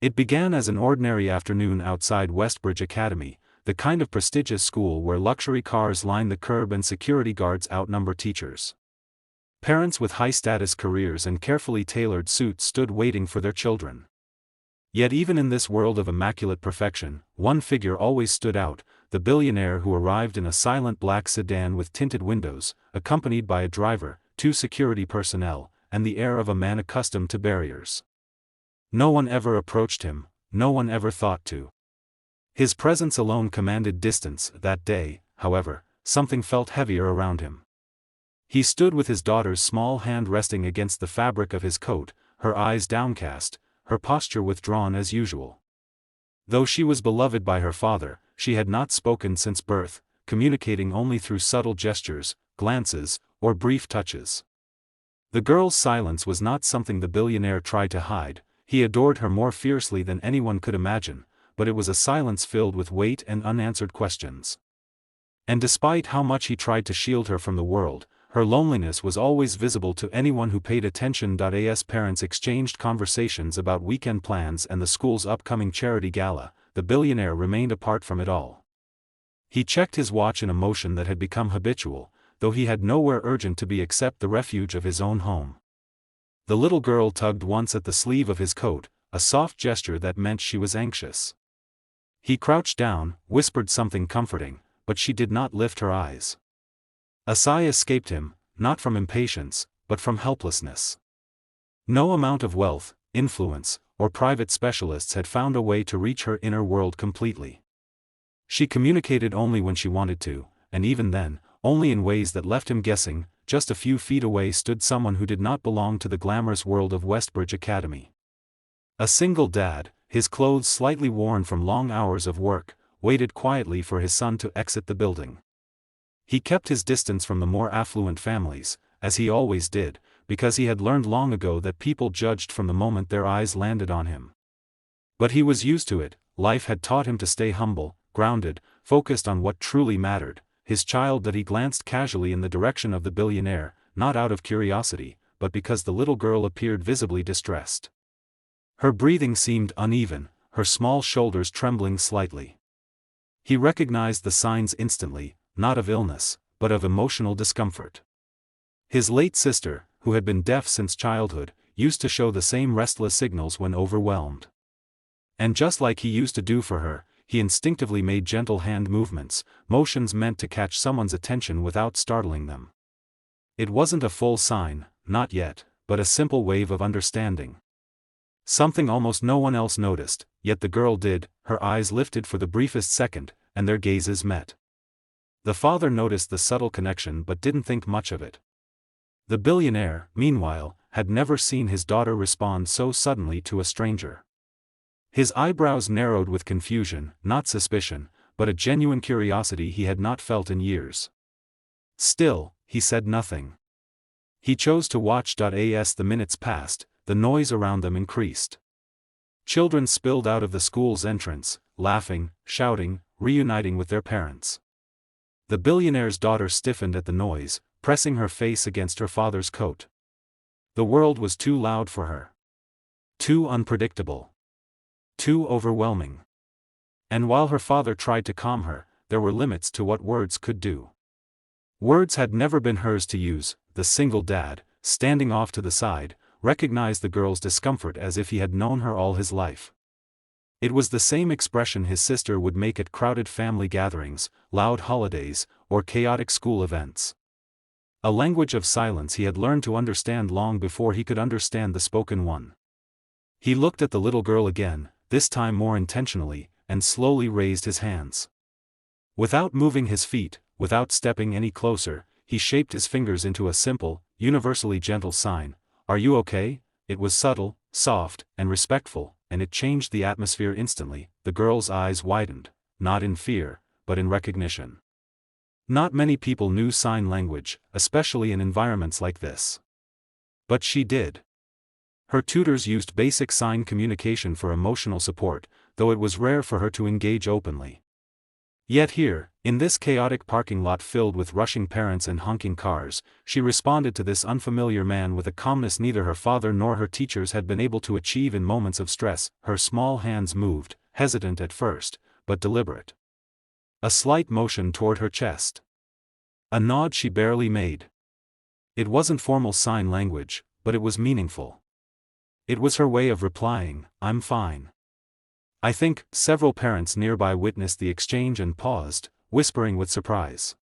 It began as an ordinary afternoon outside Westbridge Academy, the kind of prestigious school where luxury cars line the curb and security guards outnumber teachers. Parents with high-status careers and carefully tailored suits stood waiting for their children. Yet even in this world of immaculate perfection, one figure always stood out, the billionaire who arrived in a silent black sedan with tinted windows, accompanied by a driver, 2 security personnel, and the air of a man accustomed to barriers. No one ever approached him, no one ever thought to. His presence alone commanded distance. That day, however, something felt heavier around him. He stood with his daughter's small hand resting against the fabric of his coat, her eyes downcast, her posture withdrawn as usual. Though she was beloved by her father, she had not spoken since birth, communicating only through subtle gestures, glances, or brief touches. The girl's silence was not something the billionaire tried to hide. He adored her more fiercely than anyone could imagine, but it was a silence filled with weight and unanswered questions. And despite how much he tried to shield her from the world, her loneliness was always visible to anyone who paid attention. As parents exchanged conversations about weekend plans and the school's upcoming charity gala, the billionaire remained apart from it all. He checked his watch in a motion that had become habitual, though he had nowhere urgent to be except the refuge of his own home. The little girl tugged once at the sleeve of his coat, a soft gesture that meant she was anxious. He crouched down, whispered something comforting, but she did not lift her eyes. A sigh escaped him, not from impatience, but from helplessness. No amount of wealth, influence, or private specialists had found a way to reach her inner world completely. She communicated only when she wanted to, and even then, only in ways that left him guessing. Just a few feet away stood someone who did not belong to the glamorous world of Westbridge Academy. A single dad, his clothes slightly worn from long hours of work, waited quietly for his son to exit the building. He kept his distance from the more affluent families, as he always did, because he had learned long ago that people judged from the moment their eyes landed on him. But he was used to it. Life had taught him to stay humble, grounded, focused on what truly mattered. His child. That he glanced casually in the direction of the billionaire, not out of curiosity, but because the little girl appeared visibly distressed. Her breathing seemed uneven, her small shoulders trembling slightly. He recognized the signs instantly, not of illness, but of emotional discomfort. His late sister, who had been deaf since childhood, used to show the same restless signals when overwhelmed. And just like he used to do for her, he instinctively made gentle hand movements, motions meant to catch someone's attention without startling them. It wasn't a full sign, not yet, but a simple wave of understanding. Something almost no one else noticed, yet the girl did. Her eyes lifted for the briefest second, and their gazes met. The father noticed the subtle connection but didn't think much of it. The billionaire, meanwhile, had never seen his daughter respond so suddenly to a stranger. His eyebrows narrowed with confusion, not suspicion, but a genuine curiosity he had not felt in years. Still, he said nothing. He chose to watch. As the minutes passed, the noise around them increased. Children spilled out of the school's entrance, laughing, shouting, reuniting with their parents. The billionaire's daughter stiffened at the noise, pressing her face against her father's coat. The world was too loud for her. Too unpredictable. Too overwhelming. And while her father tried to calm her, there were limits to what words could do. Words had never been hers to use. The single dad, standing off to the side, recognized the girl's discomfort as if he had known her all his life. It was the same expression his sister would make at crowded family gatherings, loud holidays, or chaotic school events. A language of silence he had learned to understand long before he could understand the spoken one. He looked at the little girl again, this time more intentionally, and slowly raised his hands. Without moving his feet, without stepping any closer, he shaped his fingers into a simple, universally gentle sign. "Are you okay?" It was subtle, soft, and respectful, and it changed the atmosphere instantly. The girl's eyes widened, not in fear, but in recognition. Not many people knew sign language, especially in environments like this. But she did. Her tutors used basic sign communication for emotional support, though it was rare for her to engage openly. Yet here, in this chaotic parking lot filled with rushing parents and honking cars, she responded to this unfamiliar man with a calmness neither her father nor her teachers had been able to achieve in moments of stress. Her small hands moved, hesitant at first, but deliberate. A slight motion toward her chest. A nod she barely made. It wasn't formal sign language, but it was meaningful. It was her way of replying, "I'm fine." I think several parents nearby witnessed the exchange and paused, whispering with surprise.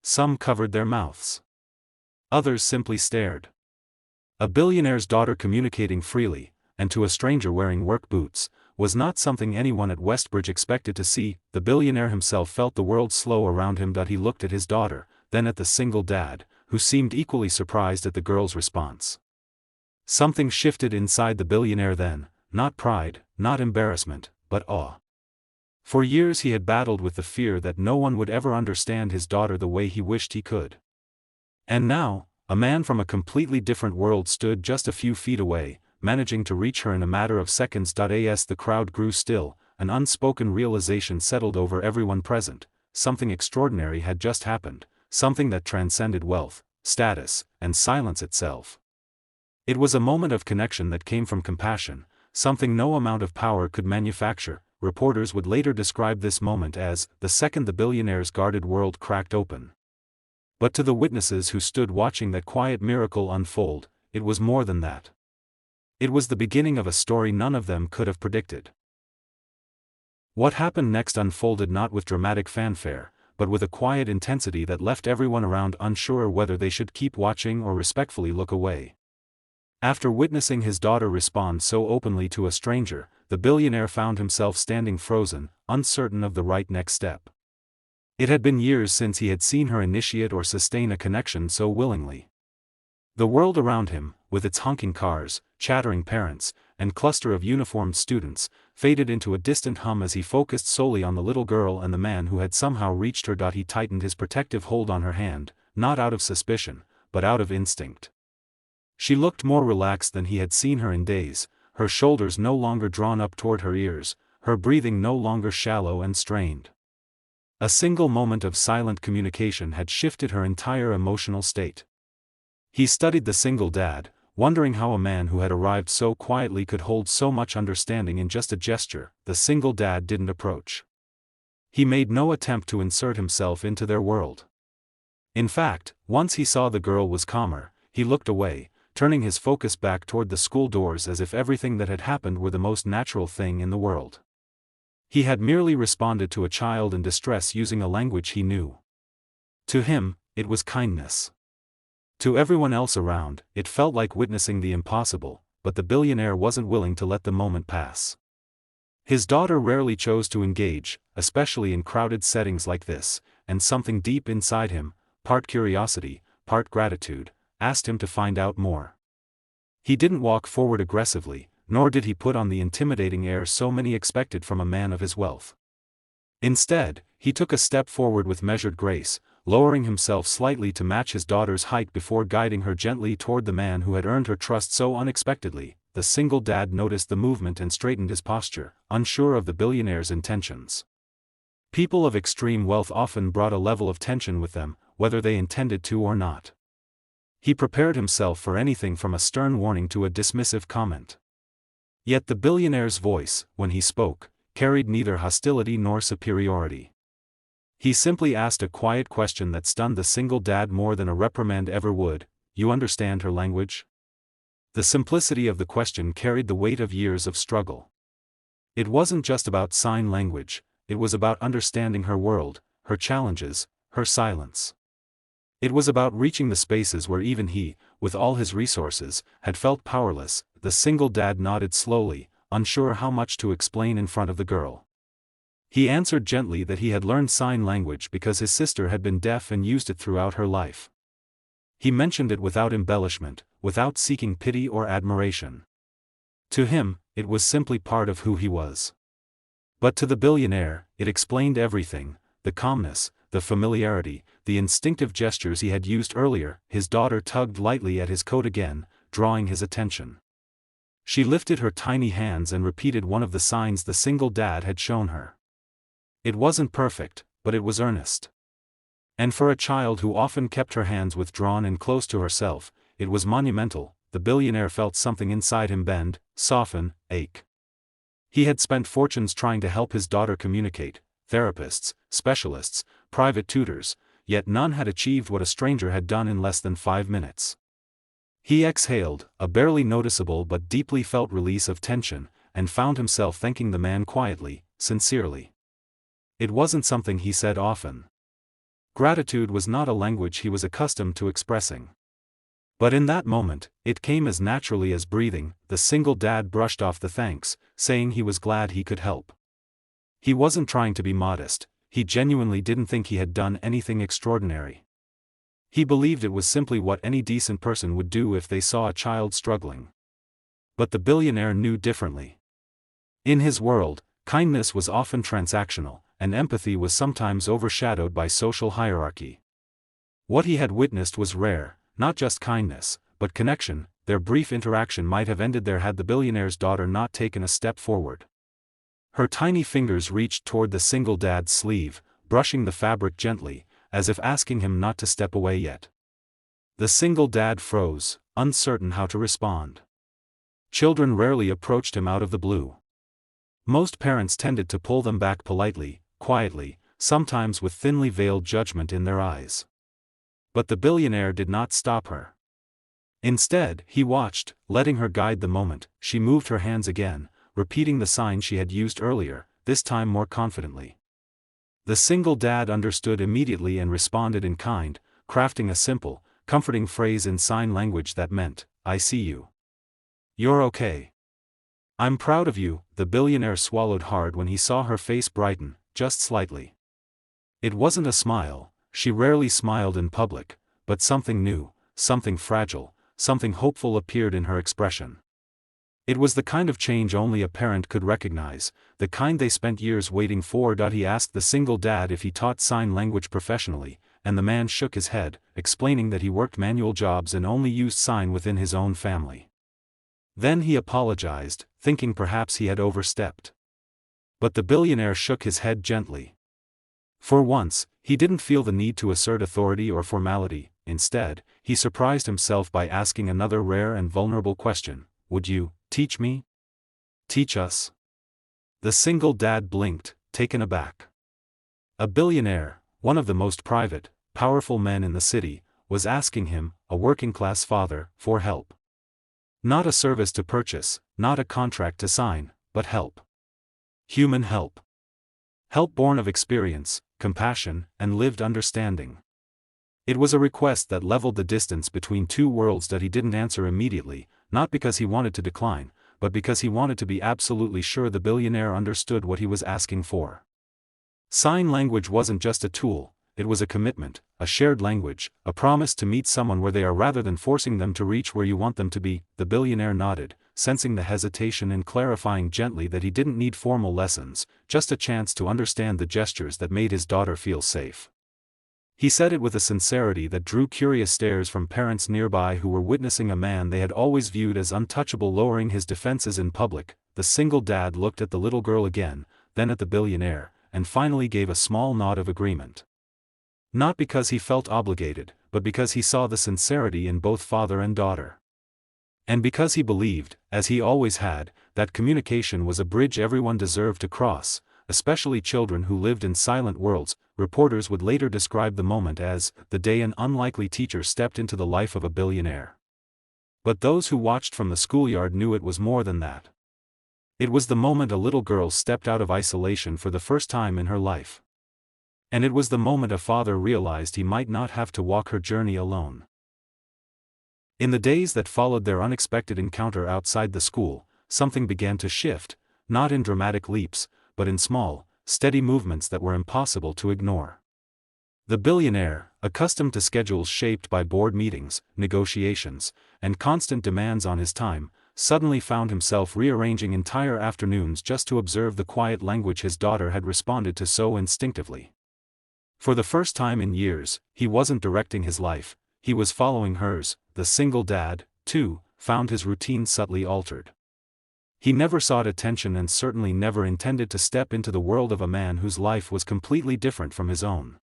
Some covered their mouths. Others simply stared. A billionaire's daughter communicating freely, and to a stranger wearing work boots, was not something anyone at Westbridge expected to see. The billionaire himself felt the world slow around him. He looked at his daughter, then at the single dad, who seemed equally surprised at the girl's response. Something shifted inside the billionaire then. Not pride, not embarrassment, but awe. For years he had battled with the fear that no one would ever understand his daughter the way he wished he could. And now, a man from a completely different world stood just a few feet away, managing to reach her in a matter of seconds. As the crowd grew still, an unspoken realization settled over everyone present. Something extraordinary had just happened, something that transcended wealth, status, and silence itself. It was a moment of connection that came from compassion, something no amount of power could manufacture. Reporters would later describe this moment as the second the billionaire's guarded world cracked open. But to the witnesses who stood watching that quiet miracle unfold, it was more than that. It was the beginning of a story none of them could have predicted. What happened next unfolded not with dramatic fanfare, but with a quiet intensity that left everyone around unsure whether they should keep watching or respectfully look away. After witnessing his daughter respond so openly to a stranger, the billionaire found himself standing frozen, uncertain of the right next step. It had been years since he had seen her initiate or sustain a connection so willingly. The world around him, with its honking cars, chattering parents, and cluster of uniformed students, faded into a distant hum as he focused solely on the little girl and the man who had somehow reached her. He tightened his protective hold on her hand, not out of suspicion, but out of instinct. She looked more relaxed than he had seen her in days, her shoulders no longer drawn up toward her ears, her breathing no longer shallow and strained. A single moment of silent communication had shifted her entire emotional state. He studied the single dad, wondering how a man who had arrived so quietly could hold so much understanding in just a gesture. The single dad didn't approach. He made no attempt to insert himself into their world. In fact, once he saw the girl was calmer, he looked away, turning his focus back toward the school doors as if everything that had happened were the most natural thing in the world. He had merely responded to a child in distress using a language he knew. To him, it was kindness. To everyone else around, it felt like witnessing the impossible, but the billionaire wasn't willing to let the moment pass. His daughter rarely chose to engage, especially in crowded settings like this, and something deep inside him, part curiosity, part gratitude, asked him to find out more. He didn't walk forward aggressively, nor did he put on the intimidating air so many expected from a man of his wealth. Instead, he took a step forward with measured grace, lowering himself slightly to match his daughter's height before guiding her gently toward the man who had earned her trust so unexpectedly. The single dad noticed the movement and straightened his posture, unsure of the billionaire's intentions. People of extreme wealth often brought a level of tension with them, whether they intended to or not. He prepared himself for anything from a stern warning to a dismissive comment. Yet the billionaire's voice, when he spoke, carried neither hostility nor superiority. He simply asked a quiet question that stunned the single dad more than a reprimand ever would. "You understand her language?" The simplicity of the question carried the weight of years of struggle. It wasn't just about sign language, it was about understanding her world, her challenges, her silence. It was about reaching the spaces where even he, with all his resources, had felt powerless. The single dad nodded slowly, unsure how much to explain in front of the girl. He answered gently that he had learned sign language because his sister had been deaf and used it throughout her life. He mentioned it without embellishment, without seeking pity or admiration. To him, it was simply part of who he was. But to the billionaire, it explained everything: the calmness, the familiarity, the instinctive gestures he had used earlier. His daughter tugged lightly at his coat again, drawing his attention. She lifted her tiny hands and repeated one of the signs the single dad had shown her. It wasn't perfect, but it was earnest. And for a child who often kept her hands withdrawn and close to herself, it was monumental. The billionaire felt something inside him bend, soften, ache. He had spent fortunes trying to help his daughter communicate, therapists, specialists, private tutors, yet none had achieved what a stranger had done in less than 5 minutes. He exhaled, a barely noticeable but deeply felt release of tension, and found himself thanking the man quietly, sincerely. It wasn't something he said often. Gratitude was not a language he was accustomed to expressing. But in that moment, it came as naturally as breathing. The single dad brushed off the thanks, saying he was glad he could help. He wasn't trying to be modest, he genuinely didn't think he had done anything extraordinary. He believed it was simply what any decent person would do if they saw a child struggling. But the billionaire knew differently. In his world, kindness was often transactional, and empathy was sometimes overshadowed by social hierarchy. What he had witnessed was rare, not just kindness, but connection. Their brief interaction might have ended there had the billionaire's daughter not taken a step forward. Her tiny fingers reached toward the single dad's sleeve, brushing the fabric gently, as if asking him not to step away yet. The single dad froze, uncertain how to respond. Children rarely approached him out of the blue. Most parents tended to pull them back politely, quietly, sometimes with thinly veiled judgment in their eyes. But the billionaire did not stop her. Instead, he watched, letting her guide the moment. She moved her hands again, repeating the sign she had used earlier, this time more confidently. The single dad understood immediately and responded in kind, crafting a simple, comforting phrase in sign language that meant, "I see you. You're okay. I'm proud of you." The billionaire swallowed hard when he saw her face brighten, just slightly. It wasn't a smile, she rarely smiled in public, but something new, something fragile, something hopeful appeared in her expression. It was the kind of change only a parent could recognize, the kind they spent years waiting for. He asked the single dad if he taught sign language professionally, and the man shook his head, explaining that he worked manual jobs and only used sign within his own family. Then he apologized, thinking perhaps he had overstepped. But the billionaire shook his head gently. For once, he didn't feel the need to assert authority or formality. Instead, he surprised himself by asking another rare and vulnerable question: "Would you teach me? Teach us?" The single dad blinked, taken aback. A billionaire, one of the most private, powerful men in the city, was asking him, a working-class father, for help. Not a service to purchase, not a contract to sign, but help. Human help. Help born of experience, compassion, and lived understanding. It was a request that leveled the distance between two worlds. He didn't answer immediately, not because he wanted to decline, but because he wanted to be absolutely sure the billionaire understood what he was asking for. Sign language wasn't just a tool, it was a commitment, a shared language, a promise to meet someone where they are rather than forcing them to reach where you want them to be. The billionaire nodded, sensing the hesitation and clarifying gently that he didn't need formal lessons, just a chance to understand the gestures that made his daughter feel safe. He said it with a sincerity that drew curious stares from parents nearby who were witnessing a man they had always viewed as untouchable lowering his defenses in public. The single dad looked at the little girl again, then at the billionaire, and finally gave a small nod of agreement. Not because he felt obligated, but because he saw the sincerity in both father and daughter. And because he believed, as he always had, that communication was a bridge everyone deserved to cross, especially children who lived in silent worlds. Reporters would later describe the moment as the day an unlikely teacher stepped into the life of a billionaire. But those who watched from the schoolyard knew it was more than that. It was the moment a little girl stepped out of isolation for the first time in her life. And it was the moment a father realized he might not have to walk her journey alone. In the days that followed their unexpected encounter outside the school, something began to shift, not in dramatic leaps, but in small, steady movements that were impossible to ignore. The billionaire, accustomed to schedules shaped by board meetings, negotiations, and constant demands on his time, suddenly found himself rearranging entire afternoons just to observe the quiet language his daughter had responded to so instinctively. For the first time in years, he wasn't directing his life, he was following hers. The single dad, too, found his routine subtly altered. He never sought attention and certainly never intended to step into the world of a man whose life was completely different from his own.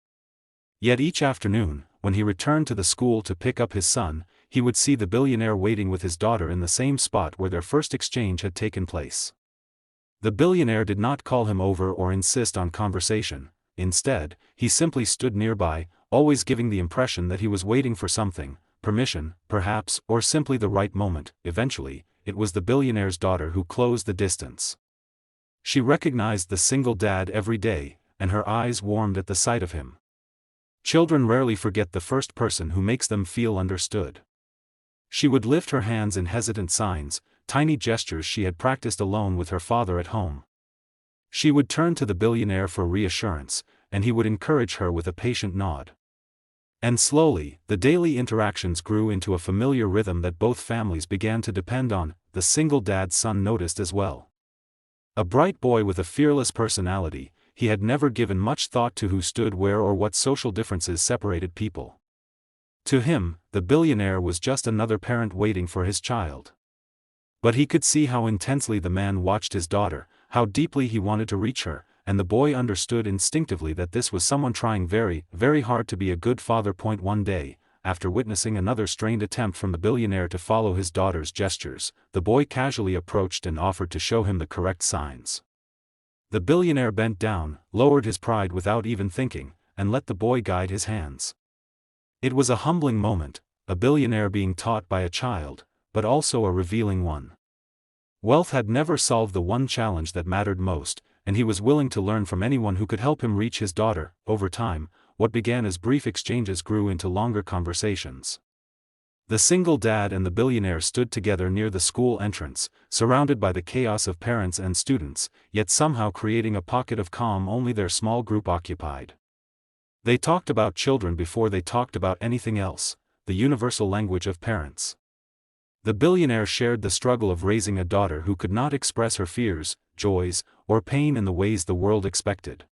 Yet each afternoon, when he returned to the school to pick up his son, he would see the billionaire waiting with his daughter in the same spot where their first exchange had taken place. The billionaire did not call him over or insist on conversation. Instead, he simply stood nearby, always giving the impression that he was waiting for something, permission, perhaps, or simply the right moment. Eventually, it was the billionaire's daughter who closed the distance. She recognized the single dad every day, and her eyes warmed at the sight of him. Children rarely forget the first person who makes them feel understood. She would lift her hands in hesitant signs, tiny gestures she had practiced alone with her father at home. She would turn to the billionaire for reassurance, and he would encourage her with a patient nod. And slowly, the daily interactions grew into a familiar rhythm that both families began to depend on. The single dad's son noticed as well. A bright boy with a fearless personality, he had never given much thought to who stood where or what social differences separated people. To him, the billionaire was just another parent waiting for his child. But he could see how intensely the man watched his daughter, how deeply he wanted to reach her, and the boy understood instinctively that this was someone trying very, very hard to be a good father. One day, after witnessing another strained attempt from the billionaire to follow his daughter's gestures, the boy casually approached and offered to show him the correct signs. The billionaire bent down, lowered his pride without even thinking, and let the boy guide his hands. It was a humbling moment, a billionaire being taught by a child, but also a revealing one. Wealth had never solved the one challenge that mattered most, and he was willing to learn from anyone who could help him reach his daughter. Over time, what began as brief exchanges grew into longer conversations. The single dad and the billionaire stood together near the school entrance, surrounded by the chaos of parents and students, yet somehow creating a pocket of calm only their small group occupied. They talked about children before they talked about anything else, the universal language of parents. The billionaire shared the struggle of raising a daughter who could not express her fears, joys, or pain in the ways the world expected.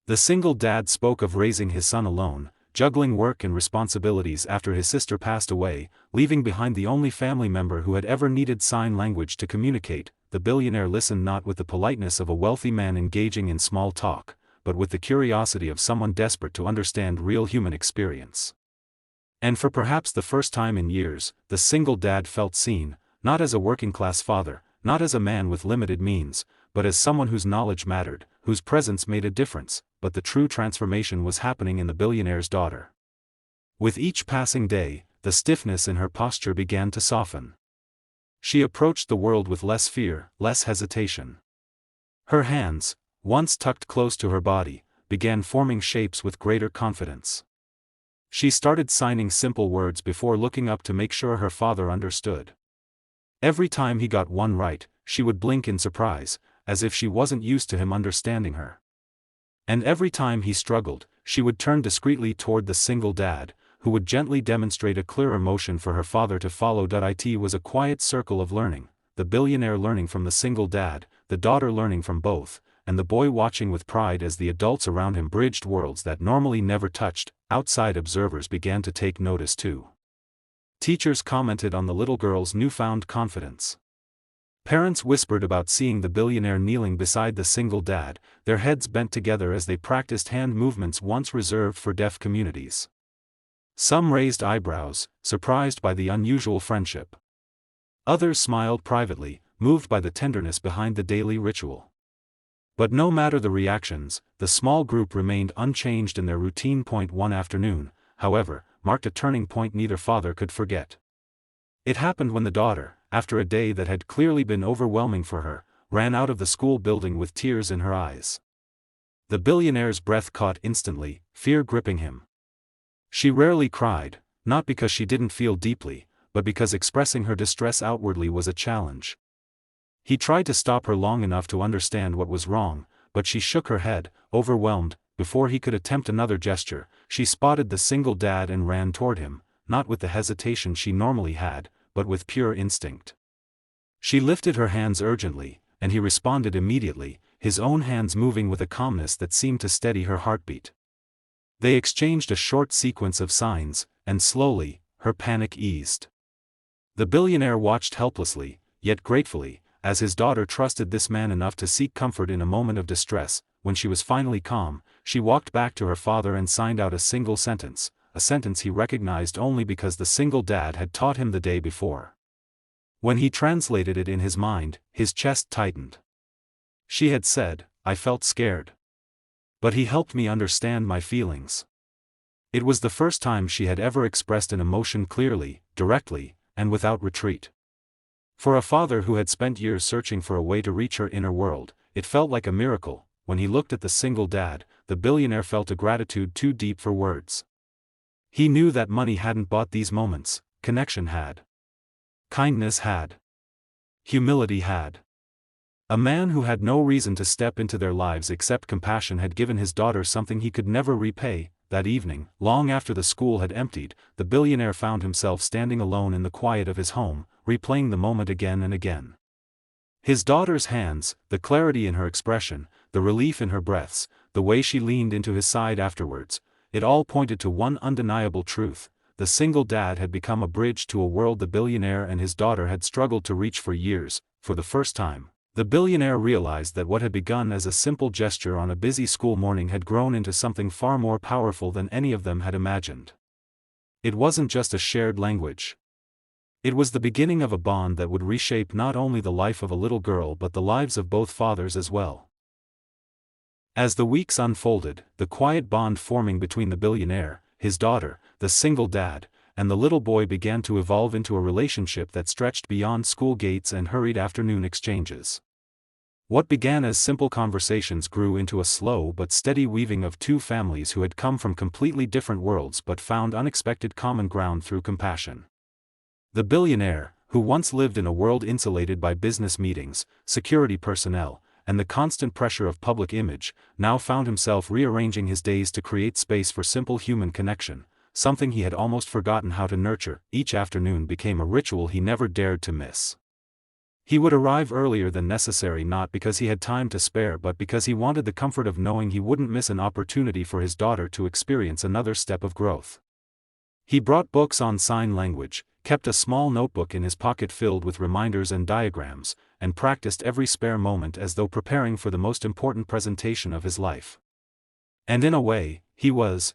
The single dad spoke of raising his son alone, juggling work and responsibilities after his sister passed away, leaving behind the only family member who had ever needed sign language to communicate. The billionaire listened not with the politeness of a wealthy man engaging in small talk, but with the curiosity of someone desperate to understand real human experience. And for perhaps the first time in years, the single dad felt seen, not as a working-class father, not as a man with limited means, but as someone whose knowledge mattered, whose presence made a difference. But the true transformation was happening in the billionaire's daughter. With each passing day, the stiffness in her posture began to soften. She approached the world with less fear, less hesitation. Her hands, once tucked close to her body, began forming shapes with greater confidence. She started signing simple words before looking up to make sure her father understood. Every time he got one right, she would blink in surprise, as if she wasn't used to him understanding her. And every time he struggled, she would turn discreetly toward the single dad, who would gently demonstrate a clearer motion for her father to follow. It was a quiet circle of learning, the billionaire learning from the single dad, the daughter learning from both, and the boy watching with pride as the adults around him bridged worlds that normally never touched. Outside observers began to take notice too. Teachers commented on the little girl's newfound confidence. Parents whispered about seeing the billionaire kneeling beside the single dad, their heads bent together as they practiced hand movements once reserved for deaf communities. Some raised eyebrows, surprised by the unusual friendship. Others smiled privately, moved by the tenderness behind the daily ritual. But no matter the reactions, the small group remained unchanged in their routine. One afternoon, however, marked a turning point neither father could forget. It happened when the daughter, after a day that had clearly been overwhelming for her, ran out of the school building with tears in her eyes. The billionaire's breath caught instantly, fear gripping him. She rarely cried, not because she didn't feel deeply, but because expressing her distress outwardly was a challenge. He tried to stop her long enough to understand what was wrong, but she shook her head, overwhelmed. Before he could attempt another gesture, she spotted the single dad and ran toward him, not with the hesitation she normally had, but with pure instinct. She lifted her hands urgently, and he responded immediately, his own hands moving with a calmness that seemed to steady her heartbeat. They exchanged a short sequence of signs, and slowly, her panic eased. The billionaire watched helplessly, yet gratefully, as his daughter trusted this man enough to seek comfort in a moment of distress. When she was finally calm, she walked back to her father and signed out a single sentence, a sentence he recognized only because the single dad had taught him the day before. When he translated it in his mind, his chest tightened. She had said, "I felt scared. But he helped me understand my feelings." It was the first time she had ever expressed an emotion clearly, directly, and without retreat. For a father who had spent years searching for a way to reach her inner world, it felt like a miracle. When he looked at the single dad, the billionaire felt a gratitude too deep for words. He knew that money hadn't bought these moments, connection had. Kindness had. Humility had. A man who had no reason to step into their lives except compassion had given his daughter something he could never repay. That evening, long after the school had emptied, the billionaire found himself standing alone in the quiet of his home, replaying the moment again and again. His daughter's hands, the clarity in her expression, the relief in her breaths, the way she leaned into his side afterwards, it all pointed to one undeniable truth: the single dad had become a bridge to a world the billionaire and his daughter had struggled to reach for years. For the first time, the billionaire realized that what had begun as a simple gesture on a busy school morning had grown into something far more powerful than any of them had imagined. It wasn't just a shared language. It was the beginning of a bond that would reshape not only the life of a little girl but the lives of both fathers as well. As the weeks unfolded, the quiet bond forming between the billionaire, his daughter, the single dad, and the little boy began to evolve into a relationship that stretched beyond school gates and hurried afternoon exchanges. What began as simple conversations grew into a slow but steady weaving of two families who had come from completely different worlds but found unexpected common ground through compassion. The billionaire, who once lived in a world insulated by business meetings, security personnel, and the constant pressure of public image, now found himself rearranging his days to create space for simple human connection, something he had almost forgotten how to nurture. Each afternoon became a ritual he never dared to miss. He would arrive earlier than necessary not because he had time to spare but because he wanted the comfort of knowing he wouldn't miss an opportunity for his daughter to experience another step of growth. He brought books on sign language, kept a small notebook in his pocket filled with reminders and diagrams, and practiced every spare moment as though preparing for the most important presentation of his life. And in a way, he was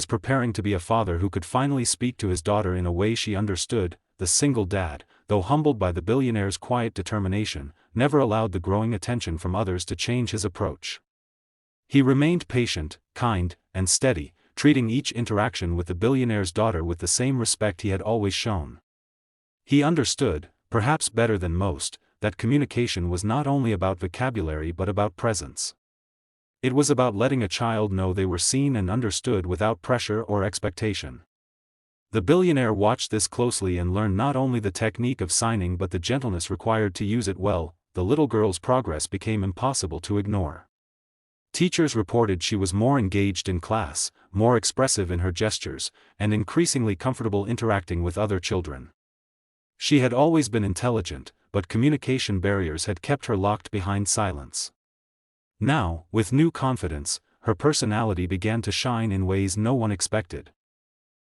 preparing to be a father who could finally speak to his daughter in a way she understood. The single dad, though humbled by the billionaire's quiet determination, never allowed the growing attention from others to change his approach. He remained patient, kind, and steady, treating each interaction with the billionaire's daughter with the same respect he had always shown. He understood, perhaps better than most, that communication was not only about vocabulary but about presence. It was about letting a child know they were seen and understood without pressure or expectation. The billionaire watched this closely and learned not only the technique of signing but the gentleness required to use it well. The little girl's progress became impossible to ignore. Teachers reported she was more engaged in class, more expressive in her gestures, and increasingly comfortable interacting with other children. She had always been intelligent, but communication barriers had kept her locked behind silence. Now, with new confidence, her personality began to shine in ways no one expected.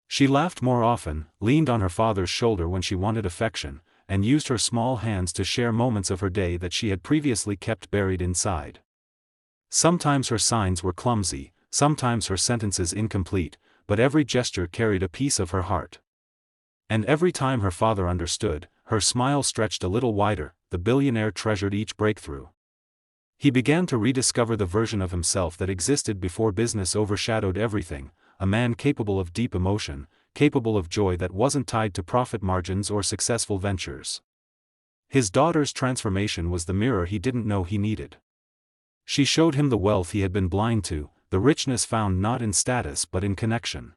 She laughed more often, leaned on her father's shoulder when she wanted affection, and used her small hands to share moments of her day that she had previously kept buried inside. Sometimes her signs were clumsy, sometimes her sentences incomplete, but every gesture carried a piece of her heart. And every time her father understood, her smile stretched a little wider. The billionaire treasured each breakthrough. He began to rediscover the version of himself that existed before business overshadowed everything, a man capable of deep emotion, capable of joy that wasn't tied to profit margins or successful ventures. His daughter's transformation was the mirror he didn't know he needed. She showed him the wealth he had been blind to, the richness found not in status but in connection.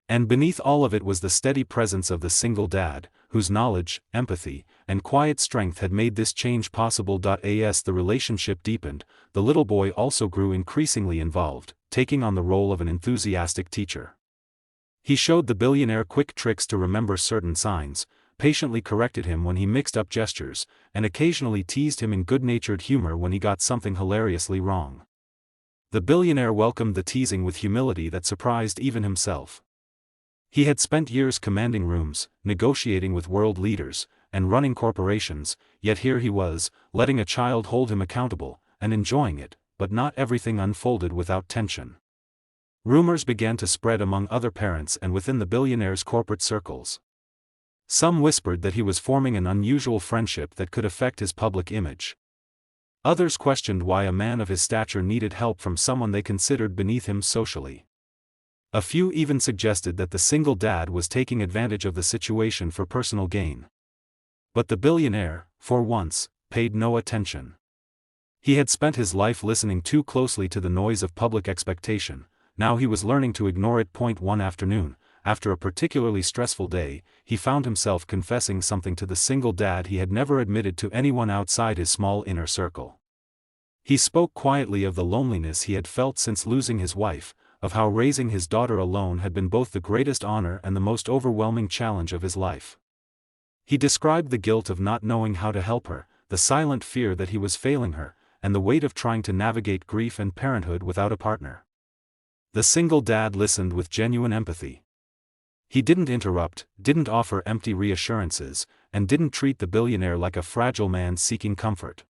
And beneath all of it was the steady presence of the single dad, whose knowledge, empathy, and quiet strength had made this change possible. As the relationship deepened, the little boy also grew increasingly involved, taking on the role of an enthusiastic teacher. He showed the billionaire quick tricks to remember certain signs, patiently corrected him when he mixed up gestures, and occasionally teased him in good-natured humor when he got something hilariously wrong. The billionaire welcomed the teasing with humility that surprised even himself. He had spent years commanding rooms, negotiating with world leaders, and running corporations, yet here he was, letting a child hold him accountable, and enjoying it, but not everything unfolded without tension. Rumors began to spread among other parents and within the billionaire's corporate circles. Some whispered that he was forming an unusual friendship that could affect his public image. Others questioned why a man of his stature needed help from someone they considered beneath him socially. A few even suggested that the single dad was taking advantage of the situation for personal gain. But the billionaire, for once, paid no attention. He had spent his life listening too closely to the noise of public expectation. Now he was learning to ignore it. One afternoon, after a particularly stressful day, he found himself confessing something to the single dad he had never admitted to anyone outside his small inner circle. He spoke quietly of the loneliness he had felt since losing his wife, of how raising his daughter alone had been both the greatest honor and the most overwhelming challenge of his life. He described the guilt of not knowing how to help her, the silent fear that he was failing her, and the weight of trying to navigate grief and parenthood without a partner. The single dad listened with genuine empathy. He didn't interrupt, didn't offer empty reassurances, and didn't treat the billionaire like a fragile man seeking comfort.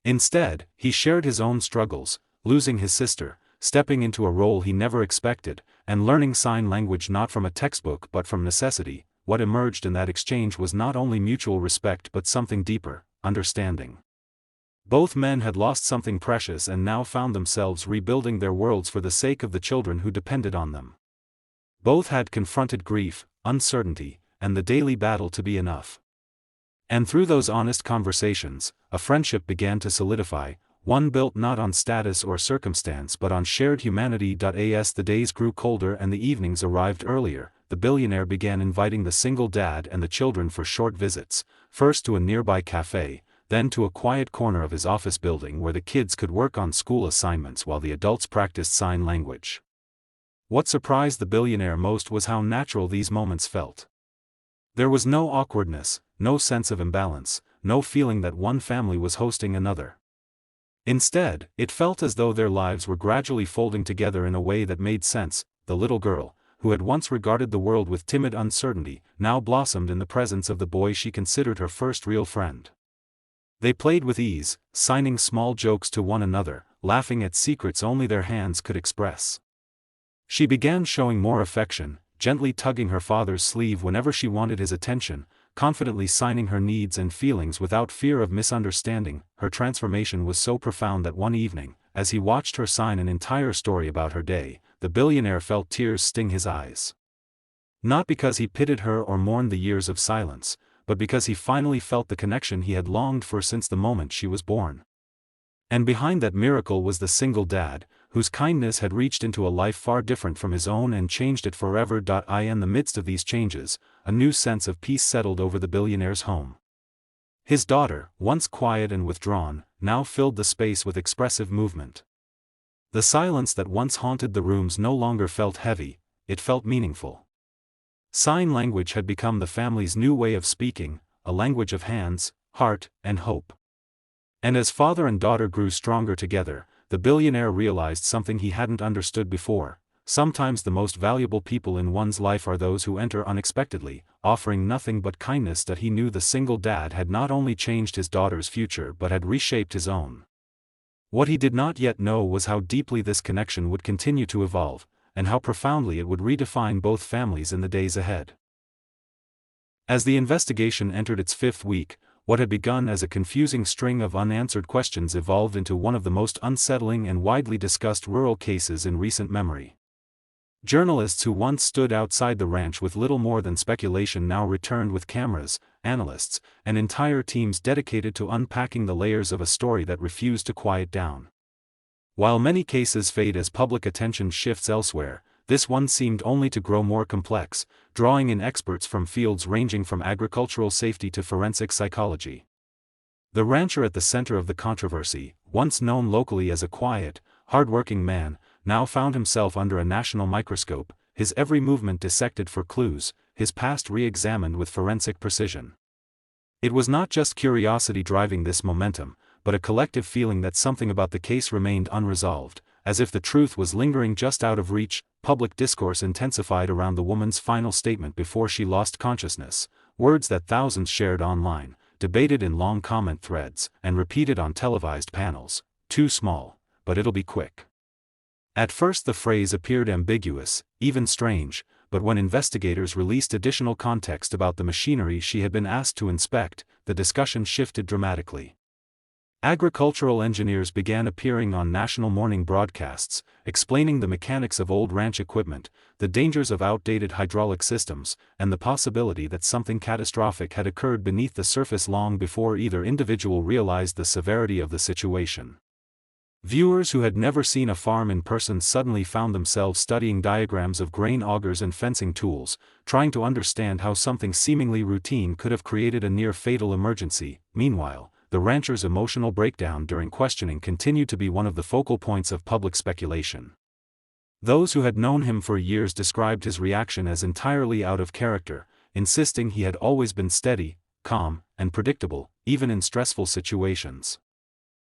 Instead, he shared his own struggles, losing his sister, stepping into a role he never expected, and learning sign language not from a textbook but from necessity. What emerged in that exchange was not only mutual respect but something deeper, understanding. Both men had lost something precious and now found themselves rebuilding their worlds for the sake of the children who depended on them. Both had confronted grief, uncertainty, and the daily battle to be enough. And through those honest conversations, a friendship began to solidify, one built not on status or circumstance but on shared humanity. As the days grew colder and the evenings arrived earlier, the billionaire began inviting the single dad and the children for short visits, first to a nearby cafe, then to a quiet corner of his office building where the kids could work on school assignments while the adults practiced sign language. What surprised the billionaire most was how natural these moments felt. There was no awkwardness, no sense of imbalance, no feeling that one family was hosting another. Instead, it felt as though their lives were gradually folding together in a way that made sense. The little girl, who had once regarded the world with timid uncertainty, now blossomed in the presence of the boy she considered her first real friend. They played with ease, signing small jokes to one another, laughing at secrets only their hands could express. She began showing more affection, gently tugging her father's sleeve whenever she wanted his attention, confidently signing her needs and feelings without fear of misunderstanding. Her transformation was so profound that one evening, as he watched her sign an entire story about her day, the billionaire felt tears sting his eyes. Not because he pitied her or mourned the years of silence, but because he finally felt the connection he had longed for since the moment she was born. And behind that miracle was the single dad, whose kindness had reached into a life far different from his own and changed it forever. In the midst of these changes, a new sense of peace settled over the billionaire's home. His daughter, once quiet and withdrawn, now filled the space with expressive movement. The silence that once haunted the rooms no longer felt heavy, it felt meaningful. Sign language had become the family's new way of speaking, a language of hands, heart, and hope. And as father and daughter grew stronger together, the billionaire realized something he hadn't understood before. Sometimes the most valuable people in one's life are those who enter unexpectedly, offering nothing but kindness. He knew the single dad had not only changed his daughter's future but had reshaped his own. What he did not yet know was how deeply this connection would continue to evolve, and how profoundly it would redefine both families in the days ahead. As the investigation entered its fifth week, what had begun as a confusing string of unanswered questions evolved into one of the most unsettling and widely discussed rural cases in recent memory. Journalists who once stood outside the ranch with little more than speculation now returned with cameras, analysts, and entire teams dedicated to unpacking the layers of a story that refused to quiet down. While many cases fade as public attention shifts elsewhere, this one seemed only to grow more complex, drawing in experts from fields ranging from agricultural safety to forensic psychology. The rancher at the center of the controversy, once known locally as a quiet, hard-working man, now found himself under a national microscope, his every movement dissected for clues, his past re-examined with forensic precision. It was not just curiosity driving this momentum, but a collective feeling that something about the case remained unresolved, as if the truth was lingering just out of reach. Public discourse intensified around the woman's final statement before she lost consciousness, words that thousands shared online, debated in long comment threads, and repeated on televised panels. Too small, but it'll be quick. At first the phrase appeared ambiguous, even strange, but when investigators released additional context about the machinery she had been asked to inspect, the discussion shifted dramatically. Agricultural engineers began appearing on national morning broadcasts, explaining the mechanics of old ranch equipment, the dangers of outdated hydraulic systems, and the possibility that something catastrophic had occurred beneath the surface long before either individual realized the severity of the situation. Viewers who had never seen a farm in person suddenly found themselves studying diagrams of grain augers and fencing tools, trying to understand how something seemingly routine could have created a near-fatal emergency. Meanwhile, the rancher's emotional breakdown during questioning continued to be one of the focal points of public speculation. Those who had known him for years described his reaction as entirely out of character, insisting he had always been steady, calm, and predictable, even in stressful situations.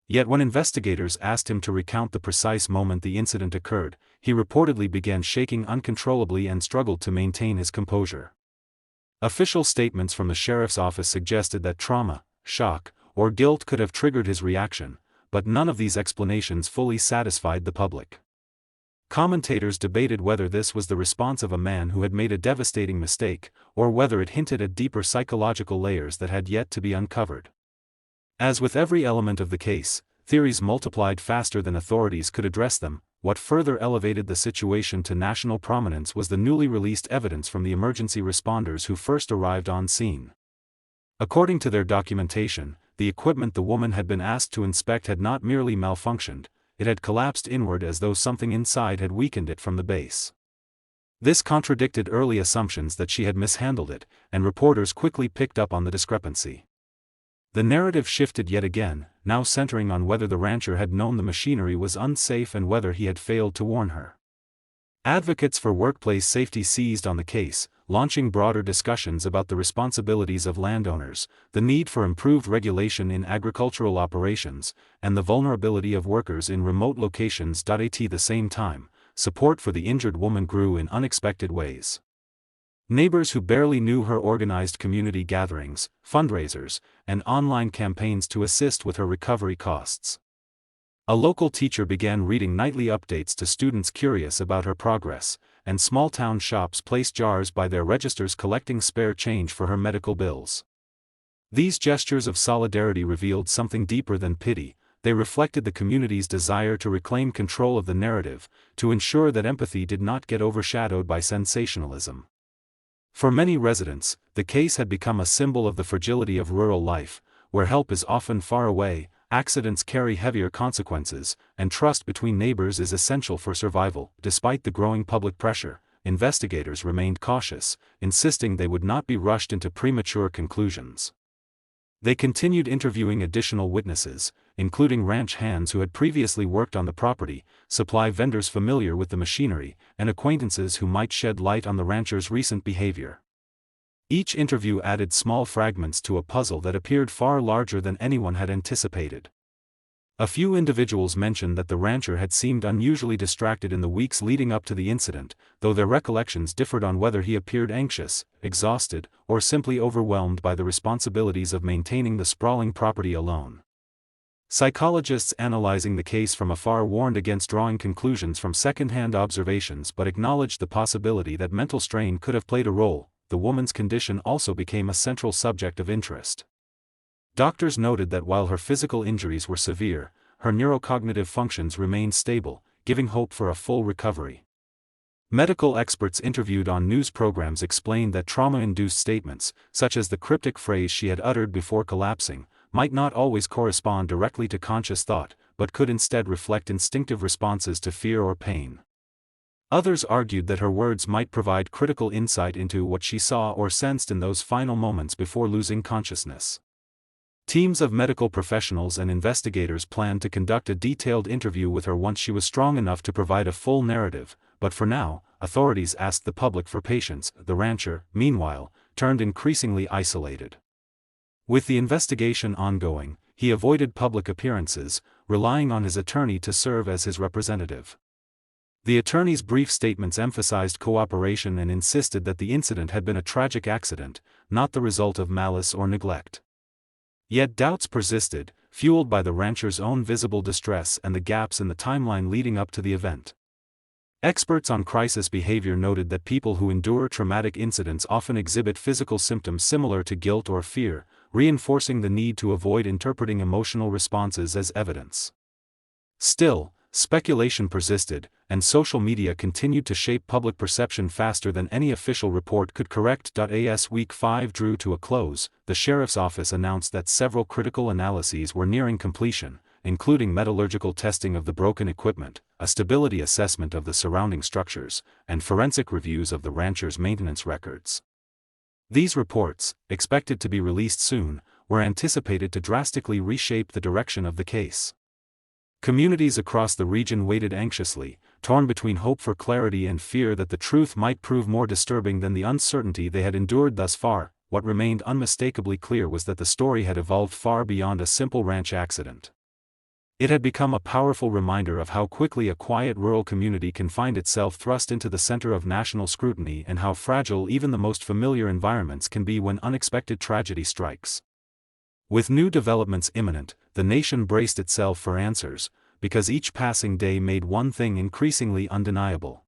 Yet when investigators asked him to recount the precise moment the incident occurred, he reportedly began shaking uncontrollably and struggled to maintain his composure. Official statements from the sheriff's office suggested that trauma, shock, or guilt could have triggered his reaction, but none of these explanations fully satisfied the public. Commentators debated whether this was the response of a man who had made a devastating mistake, or whether it hinted at deeper psychological layers that had yet to be uncovered. As with every element of the case, theories multiplied faster than authorities could address them. What further elevated the situation to national prominence was the newly released evidence from the emergency responders who first arrived on scene. According to their documentation, the equipment the woman had been asked to inspect had not merely malfunctioned, it had collapsed inward as though something inside had weakened it from the base. This contradicted early assumptions that she had mishandled it, and reporters quickly picked up on the discrepancy. The narrative shifted yet again, now centering on whether the rancher had known the machinery was unsafe and whether he had failed to warn her. Advocates for workplace safety seized on the case, launching broader discussions about the responsibilities of landowners, the need for improved regulation in agricultural operations, and the vulnerability of workers in remote locations. At the same time, support for the injured woman grew in unexpected ways. Neighbors who barely knew her organized community gatherings, fundraisers, and online campaigns to assist with her recovery costs. A local teacher began reading nightly updates to students curious about her progress, and small-town shops placed jars by their registers collecting spare change for her medical bills. These gestures of solidarity revealed something deeper than pity. They reflected the community's desire to reclaim control of the narrative, to ensure that empathy did not get overshadowed by sensationalism. For many residents, the case had become a symbol of the fragility of rural life, where help is often far away, accidents carry heavier consequences, and trust between neighbors is essential for survival. Despite the growing public pressure, investigators remained cautious, insisting they would not be rushed into premature conclusions. They continued interviewing additional witnesses, including ranch hands who had previously worked on the property, supply vendors familiar with the machinery, and acquaintances who might shed light on the rancher's recent behavior. Each interview added small fragments to a puzzle that appeared far larger than anyone had anticipated. A few individuals mentioned that the rancher had seemed unusually distracted in the weeks leading up to the incident, though their recollections differed on whether he appeared anxious, exhausted, or simply overwhelmed by the responsibilities of maintaining the sprawling property alone. Psychologists analyzing the case from afar warned against drawing conclusions from second-hand observations but acknowledged the possibility that mental strain could have played a role. The woman's condition also became a central subject of interest. Doctors noted that while her physical injuries were severe, her neurocognitive functions remained stable, giving hope for a full recovery. Medical experts interviewed on news programs explained that trauma-induced statements, such as the cryptic phrase she had uttered before collapsing, might not always correspond directly to conscious thought, but could instead reflect instinctive responses to fear or pain. Others argued that her words might provide critical insight into what she saw or sensed in those final moments before losing consciousness. Teams of medical professionals and investigators planned to conduct a detailed interview with her once she was strong enough to provide a full narrative, but for now, authorities asked the public for patience. The rancher, meanwhile, turned increasingly isolated. With the investigation ongoing, he avoided public appearances, relying on his attorney to serve as his representative. The attorney's brief statements emphasized cooperation and insisted that the incident had been a tragic accident, not the result of malice or neglect. Yet doubts persisted, fueled by the rancher's own visible distress and the gaps in the timeline leading up to the event. Experts on crisis behavior noted that people who endure traumatic incidents often exhibit physical symptoms similar to guilt or fear, reinforcing the need to avoid interpreting emotional responses as evidence. Still, speculation persisted, and social media continued to shape public perception faster than any official report could correct. As Week 5 drew to a close, the sheriff's office announced that several critical analyses were nearing completion, including metallurgical testing of the broken equipment, a stability assessment of the surrounding structures, and forensic reviews of the rancher's maintenance records. These reports, expected to be released soon, were anticipated to drastically reshape the direction of the case. Communities across the region waited anxiously, torn between hope for clarity and fear that the truth might prove more disturbing than the uncertainty they had endured thus far. What remained unmistakably clear was that the story had evolved far beyond a simple ranch accident. It had become a powerful reminder of how quickly a quiet rural community can find itself thrust into the center of national scrutiny and how fragile even the most familiar environments can be when unexpected tragedy strikes. With new developments imminent, the nation braced itself for answers, because each passing day made one thing increasingly undeniable.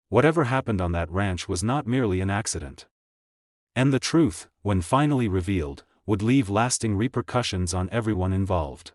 Whatever happened on that ranch was not merely an accident. And the truth, when finally revealed, would leave lasting repercussions on everyone involved.